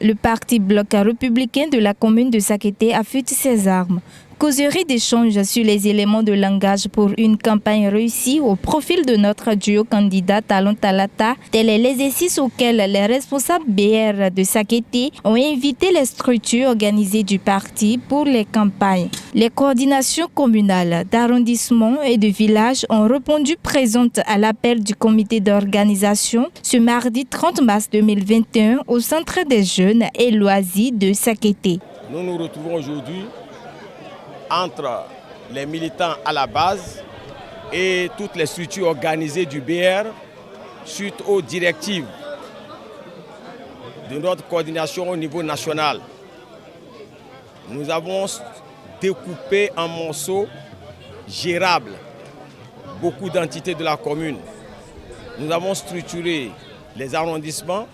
Le parti bloc républicain de la commune de Sakété affûte ses armes. Causerie d'échange sur les éléments de langage pour une campagne réussie au profil de notre duo candidat Talon Talata. Tel est l'exercice auquel les responsables BR de Sakété ont invité les structures organisées du parti pour les campagnes. Les coordinations communales d'arrondissement et de village ont répondu présentes à l'appel du comité d'organisation ce mardi 30 mars 2021 au Centre des jeunes et loisirs de Sakété. Nous nous retrouvons aujourd'hui entre les militants à la base et toutes les structures organisées du BR suite aux directives de notre coordination au niveau national. Nous avons découpé en morceaux gérables beaucoup d'entités de la commune. Nous avons structuré les arrondissements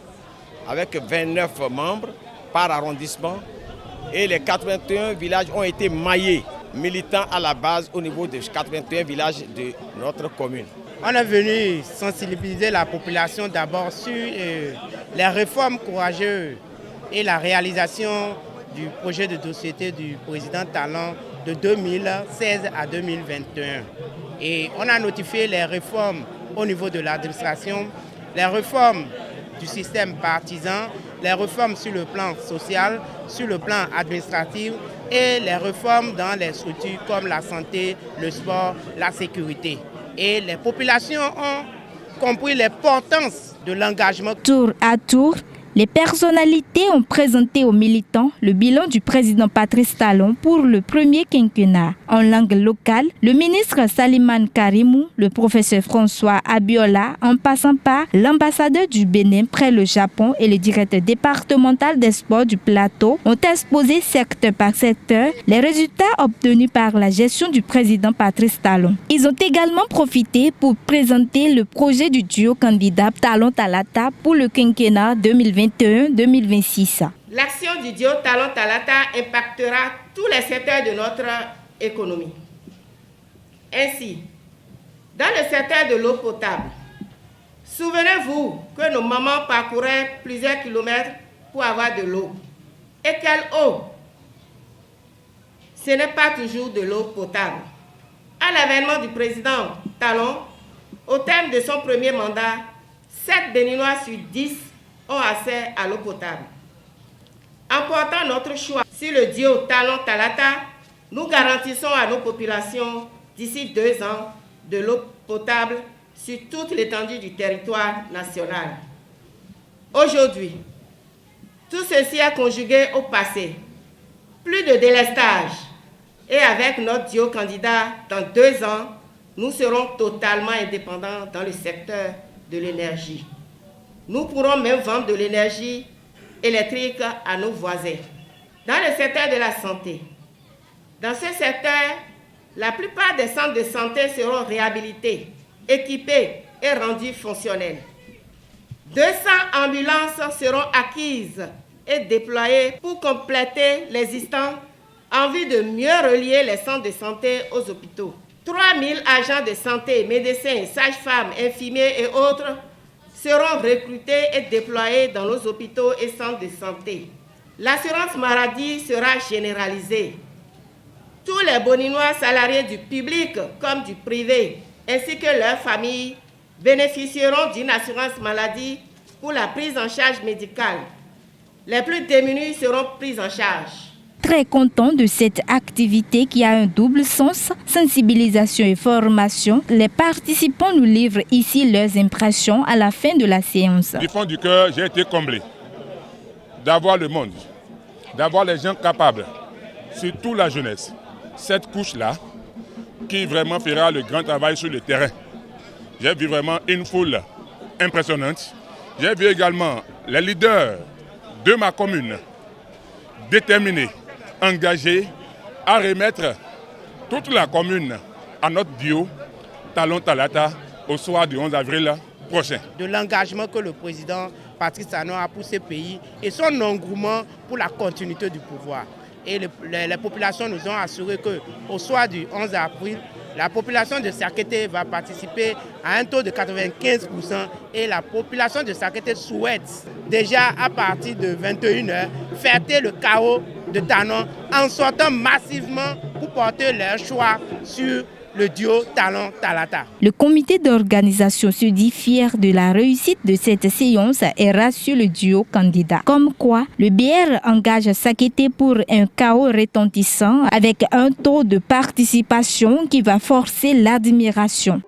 avec 29 membres par arrondissement. Et les 81 villages ont été maillés, militants à la base au niveau des 81 villages de notre commune. On est venu sensibiliser la population d'abord sur les réformes courageuses et la réalisation du projet de société du président Talon de 2016 à 2021. Et on a notifié les réformes au niveau de l'administration, les réformes du système partisan, les réformes sur le plan social, sur le plan administratif et les réformes dans les structures comme la santé, le sport, la sécurité. Et les populations ont compris l'importance de l'engagement. Tour à tour, les personnalités ont présenté aux militants le bilan du président Patrice Talon pour le premier quinquennat. En langue locale, le ministre Salimane Karimou, le professeur François Abiola, en passant par l'ambassadeur du Bénin près le Japon et le directeur départemental des sports du plateau, ont exposé secteur par secteur les résultats obtenus par la gestion du président Patrice Talon. Ils ont également profité pour présenter le projet du duo candidat Talon Talata pour le quinquennat 2021-2026. L'action du duo Talon Talata impactera tous les secteurs de notre économie. Ainsi, dans le secteur de l'eau potable, souvenez-vous que nos mamans parcouraient plusieurs kilomètres pour avoir de l'eau. Et quelle eau? Ce n'est pas toujours de l'eau potable. À l'avènement du président Talon, au terme de son premier mandat, 7 Béninois sur 10 ont accès à l'eau potable. En portant notre choix sur le duo Talon Talata, nous garantissons à nos populations d'ici 2 ans de l'eau potable sur toute l'étendue du territoire national. Aujourd'hui, tout ceci est conjugué au passé. Plus de délestage. Et avec notre duo candidat, dans 2 ans, nous serons totalement indépendants dans le secteur de l'énergie. Nous pourrons même vendre de l'énergie électrique à nos voisins. Dans le secteur de la santé, dans ce secteur, la plupart des centres de santé seront réhabilités, équipés et rendus fonctionnels. 200 ambulances seront acquises et déployées pour compléter l'existant en vue de mieux relier les centres de santé aux hôpitaux. 3000 agents de santé, médecins, sages-femmes, infirmiers et autres seront recrutés et déployés dans nos hôpitaux et centres de santé. L'assurance maladie sera généralisée. Tous les Béninois salariés du public comme du privé, ainsi que leurs familles, bénéficieront d'une assurance maladie pour la prise en charge médicale. Les plus démunis seront pris en charge. Très content de cette activité qui a un double sens, sensibilisation et formation, les participants nous livrent ici leurs impressions à la fin de la séance. Du fond du cœur, j'ai été comblé d'avoir le monde, d'avoir les gens capables, surtout la jeunesse, cette couche-là qui vraiment fera le grand travail sur le terrain. J'ai vu vraiment une foule impressionnante. J'ai vu également les leaders de ma commune déterminés, engagés à remettre toute la commune à notre duo Talon Talata au soir du 11 avril prochain. De l'engagement que le président Patrice Talon a pour ce pays et son engouement pour la continuité du pouvoir. Et les populations nous ont assuré qu'au soir du 11 avril, La population de Sakété va participer à un taux de 95% et la population de Sakété souhaite déjà à partir de 21h fêter le chaos de Talon en sortant massivement pour porter leur choix sur le duo Talon-Talata. Le comité d'organisation se dit fier de la réussite de cette séance et rassure le duo candidat. Comme quoi, le BR engage Sakété pour un chaos retentissant avec un taux de participation qui va forcer l'admiration.